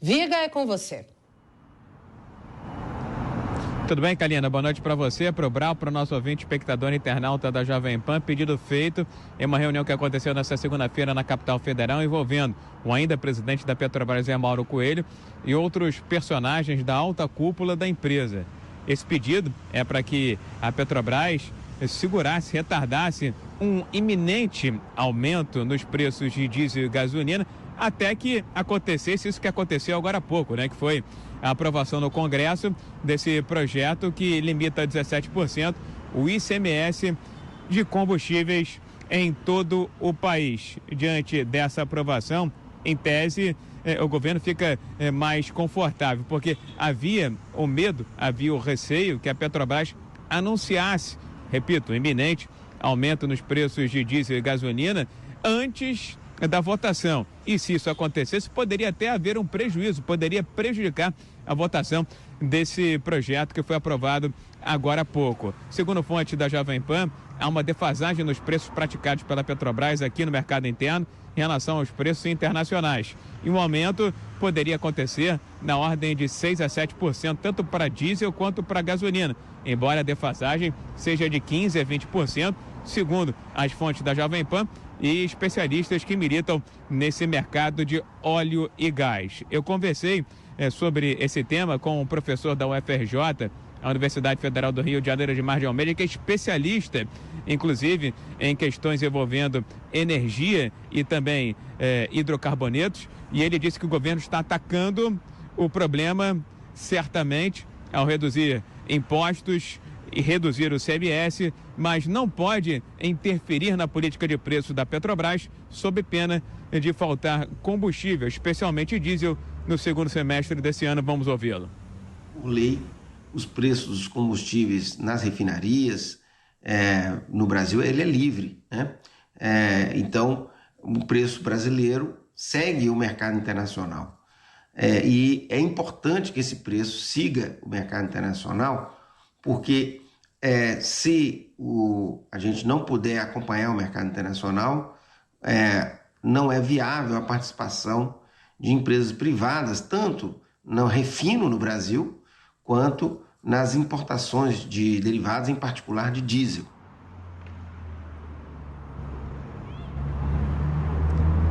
Viga, é com você. Tudo bem, Kalina? Boa noite para você, para o Brau, para o nosso ouvinte, espectador internauta da Jovem Pan. Pedido feito em uma reunião que aconteceu nesta segunda-feira na capital federal, envolvendo o ainda presidente da Petrobras, Mauro Coelho, e outros personagens da alta cúpula da empresa. Esse pedido é para que a Petrobras segurasse, retardasse um iminente aumento nos preços de diesel e gasolina, até que acontecesse isso que aconteceu agora há pouco, né? Que foi a aprovação no Congresso desse projeto que limita a 17% o ICMS de combustíveis em todo o país. Diante dessa aprovação, em tese, o governo fica mais confortável, porque havia o medo, havia o receio que a Petrobras anunciasse, repito, iminente aumento nos preços de diesel e gasolina antes da votação. E se isso acontecesse, poderia até haver um prejuízo, poderia prejudicar a votação desse projeto que foi aprovado agora há pouco. Segundo fonte da Jovem Pan, há uma defasagem nos preços praticados pela Petrobras aqui no mercado interno em relação aos preços internacionais. E um aumento poderia acontecer na ordem de 6% a 7%, tanto para diesel quanto para gasolina, embora a defasagem seja de 15% a 20%, segundo as fontes da Jovem Pan e especialistas que militam nesse mercado de óleo e gás. Eu conversei sobre esse tema com um professor da UFRJ, a Universidade Federal do Rio de Janeiro de Mar de Almeida, que é especialista, inclusive, em questões envolvendo energia e também hidrocarbonetos, e ele disse que o governo está atacando o problema, certamente, ao reduzir impostos e reduzir o CMS, mas não pode interferir na política de preço da Petrobras sob pena de faltar combustível, especialmente diesel, no segundo semestre desse ano. Vamos ouvi-lo. Por lei, os preços dos combustíveis nas refinarias no Brasil, ele é livre, né? Então, o preço brasileiro segue o mercado internacional. E é importante que esse preço siga o mercado internacional, porque se a gente não puder acompanhar o mercado internacional, não é viável a participação de empresas privadas, tanto no refino no Brasil, quanto nas importações de derivados, em particular de diesel.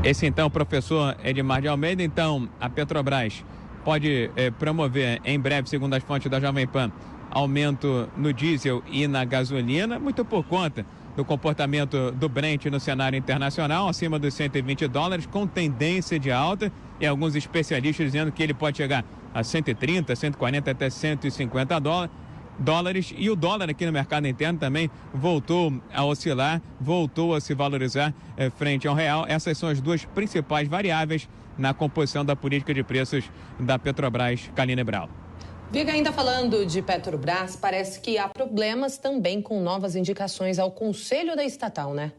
Esse então, professor Edmar de Almeida. Então, a Petrobras pode promover em breve, segundo as fontes da Jovem Pan, aumento no diesel e na gasolina, muito por conta do comportamento do Brent no cenário internacional, acima dos $120, com tendência de alta, e alguns especialistas dizendo que ele pode chegar a 130, 140, até 150 dólares, e o dólar aqui no mercado interno também voltou a oscilar, voltou a se valorizar frente ao real. Essas são as duas principais variáveis na composição da política de preços da Petrobras. Kalina Brau. Viga, ainda falando de Petrobras, parece que há problemas também com novas indicações ao conselho da estatal, né?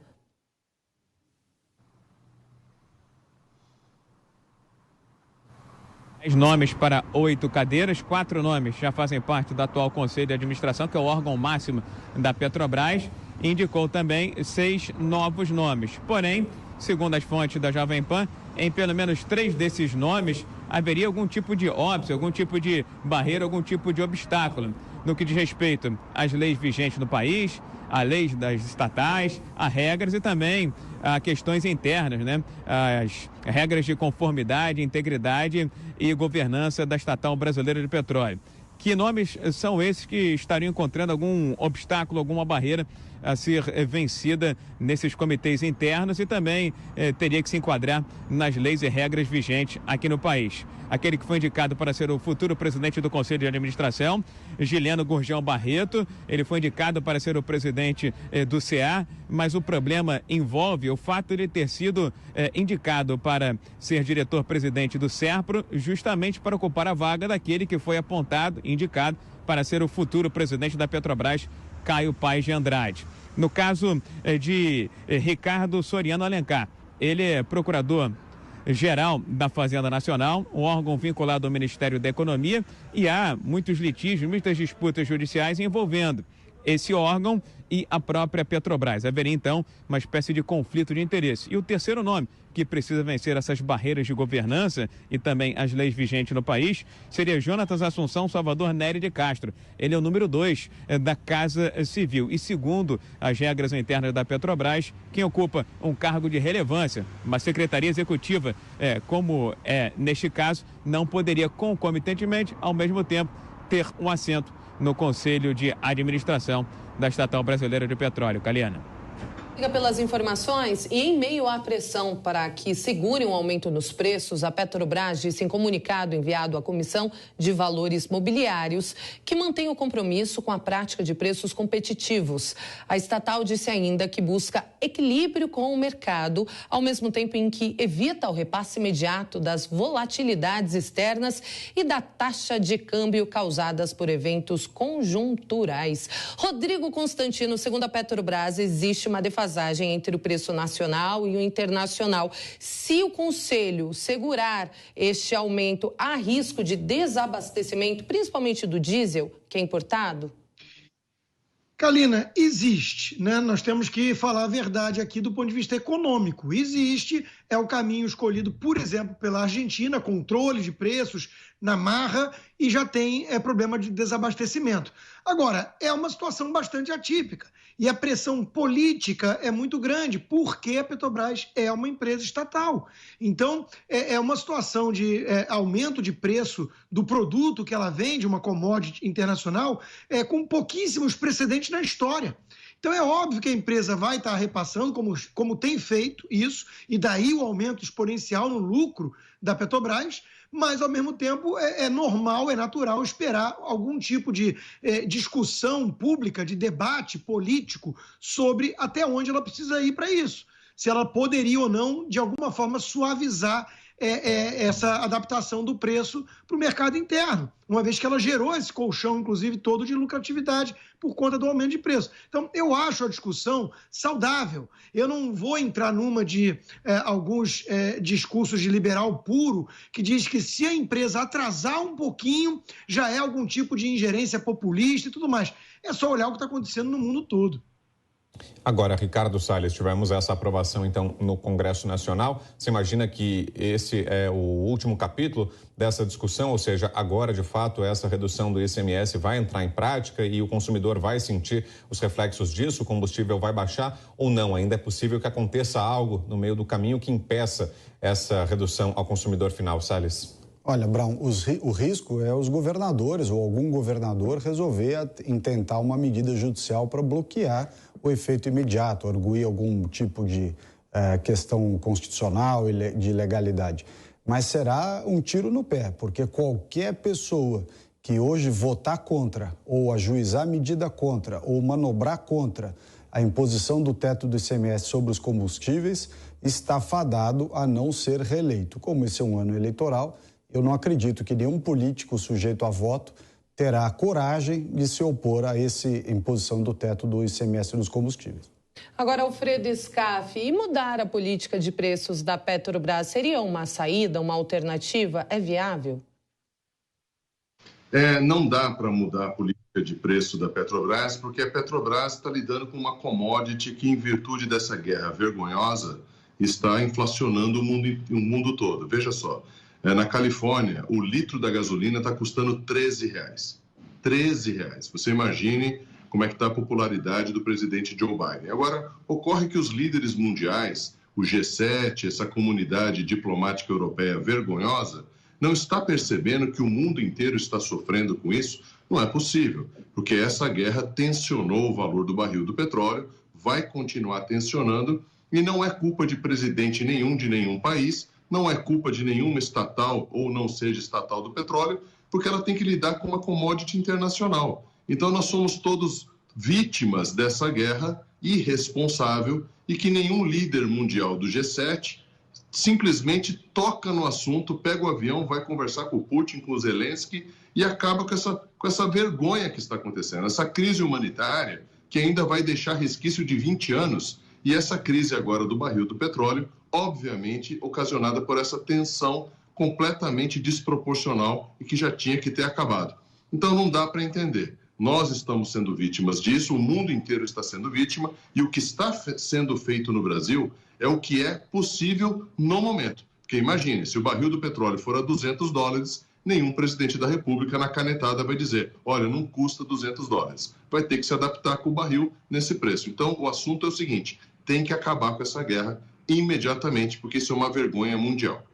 Nomes para 8 cadeiras, 4 nomes já fazem parte do atual Conselho de Administração, que é o órgão máximo da Petrobras. Indicou também 6 novos nomes. Porém, segundo as fontes da Jovem Pan, em pelo menos 3 desses nomes haveria algum tipo de óbice, algum tipo de barreira, algum tipo de obstáculo no que diz respeito às leis vigentes no país, a leis das estatais, a regras e também a questões internas, né? As regras de conformidade, integridade e governança da Estatal Brasileira de Petróleo. Que nomes são esses que estariam encontrando algum obstáculo, alguma barreira a ser vencida nesses comitês internos e também teria que se enquadrar nas leis e regras vigentes aqui no país? Aquele que foi indicado para ser o futuro presidente do Conselho de Administração, Giliano Gurgel Barreto, ele foi indicado para ser o presidente do CA, mas o problema envolve o fato de ele ter sido indicado para ser diretor-presidente do SERPRO, justamente para ocupar a vaga daquele que foi apontado, indicado para ser o futuro presidente da Petrobras, Caio Paes de Andrade. No caso de Ricardo Soriano Alencar, ele é procurador-geral da Fazenda Nacional, um órgão vinculado ao Ministério da Economia, e há muitos litígios, muitas disputas judiciais envolvendo esse órgão e a própria Petrobras. Haveria, então, uma espécie de conflito de interesse. E o terceiro nome que precisa vencer essas barreiras de governança e também as leis vigentes no país seria Jonatas Assunção Salvador Nery de Castro. Ele é o número 2 da Casa Civil. E segundo as regras internas da Petrobras, quem ocupa um cargo de relevância, uma secretaria executiva, como é neste caso, não poderia concomitantemente, ao mesmo tempo, ter um assento no Conselho de Administração da Estatal Brasileira de Petróleo. Caliana. Obrigada pelas informações. E em meio à pressão para que segure um aumento nos preços, a Petrobras disse em comunicado enviado à Comissão de Valores Mobiliários que mantém o compromisso com a prática de preços competitivos. A estatal disse ainda que busca equilíbrio com o mercado, ao mesmo tempo em que evita o repasse imediato das volatilidades externas e da taxa de câmbio causadas por eventos conjunturais. Rodrigo Constantino, segundo a Petrobras, existe uma defasagem entre o preço nacional e o internacional. Se o Conselho segurar este aumento, há risco de desabastecimento, principalmente do diesel, que é importado? Kalina, existe, né? Nós temos que falar a verdade aqui do ponto de vista econômico. Existe, é o caminho escolhido, por exemplo, pela Argentina, controle de preços na marra, e já tem problema de desabastecimento. Agora, é uma situação bastante atípica e a pressão política é muito grande, porque a Petrobras é uma empresa estatal. Então, é uma situação de aumento de preço do produto que ela vende, uma commodity internacional, com pouquíssimos precedentes na história. Então, é óbvio que a empresa vai estar repassando, como tem feito isso, e daí o aumento exponencial no lucro da Petrobras, mas, ao mesmo tempo, é normal, é natural esperar algum tipo de discussão pública, de debate político sobre até onde ela precisa ir para isso. Se ela poderia ou não, de alguma forma, suavizar essa adaptação do preço para o mercado interno, uma vez que ela gerou esse colchão, inclusive, todo de lucratividade por conta do aumento de preço. Então, eu acho a discussão saudável. Eu não vou entrar numa de alguns discursos de liberal puro, que diz que se a empresa atrasar um pouquinho, já é algum tipo de ingerência populista e tudo mais. É só olhar o que está acontecendo no mundo todo. Agora, Ricardo Salles, tivemos essa aprovação, então, no Congresso Nacional. Você imagina que esse é o último capítulo dessa discussão? Ou seja, agora, de fato, essa redução do ICMS vai entrar em prática e o consumidor vai sentir os reflexos disso? O combustível vai baixar ou não? Ainda é possível que aconteça algo no meio do caminho que impeça essa redução ao consumidor final, Salles? Olha, Brown, o risco é os governadores ou algum governador resolver intentar uma medida judicial para bloquear o efeito imediato, arguir algum tipo de questão constitucional e de legalidade. Mas será um tiro no pé, porque qualquer pessoa que hoje votar contra, ou ajuizar medida contra, ou manobrar contra a imposição do teto do ICMS sobre os combustíveis, está fadado a não ser reeleito. Como esse é um ano eleitoral, eu não acredito que nenhum político sujeito a voto terá a coragem de se opor a essa imposição do teto do ICMS nos combustíveis. Agora, Alfredo Scaff, e mudar a política de preços da Petrobras seria uma saída, uma alternativa? É viável? Não dá para mudar a política de preço da Petrobras, porque a Petrobras está lidando com uma commodity que, em virtude dessa guerra vergonhosa, está inflacionando o mundo todo. Veja só. Na Califórnia, o litro da gasolina está custando R$13. R$13. Você imagine como é que está a popularidade do presidente Joe Biden. Agora, ocorre que os líderes mundiais, o G7, essa comunidade diplomática europeia vergonhosa, não está percebendo que o mundo inteiro está sofrendo com isso? Não é possível, porque essa guerra tensionou o valor do barril do petróleo, vai continuar tensionando, e não é culpa de presidente nenhum de nenhum país, não é culpa de nenhuma estatal ou não seja estatal do petróleo, porque ela tem que lidar com uma commodity internacional. Então, nós somos todos vítimas dessa guerra irresponsável e que nenhum líder mundial do G7 simplesmente toca no assunto, pega o avião, vai conversar com o Putin, com o Zelensky e acaba com essa vergonha que está acontecendo. Essa crise humanitária que ainda vai deixar resquício de 20 anos e essa crise agora do barril do petróleo, obviamente ocasionada por essa tensão completamente desproporcional e que já tinha que ter acabado. Então não dá para entender. Nós estamos sendo vítimas disso, o mundo inteiro está sendo vítima, e o que está sendo feito no Brasil é o que é possível no momento. Porque imagine, se o barril do petróleo for a $200, nenhum presidente da República na canetada vai dizer, olha, não custa $200. Vai ter que se adaptar com o barril nesse preço. Então, o assunto é o seguinte, tem que acabar com essa guerra imediatamente, porque isso é uma vergonha mundial.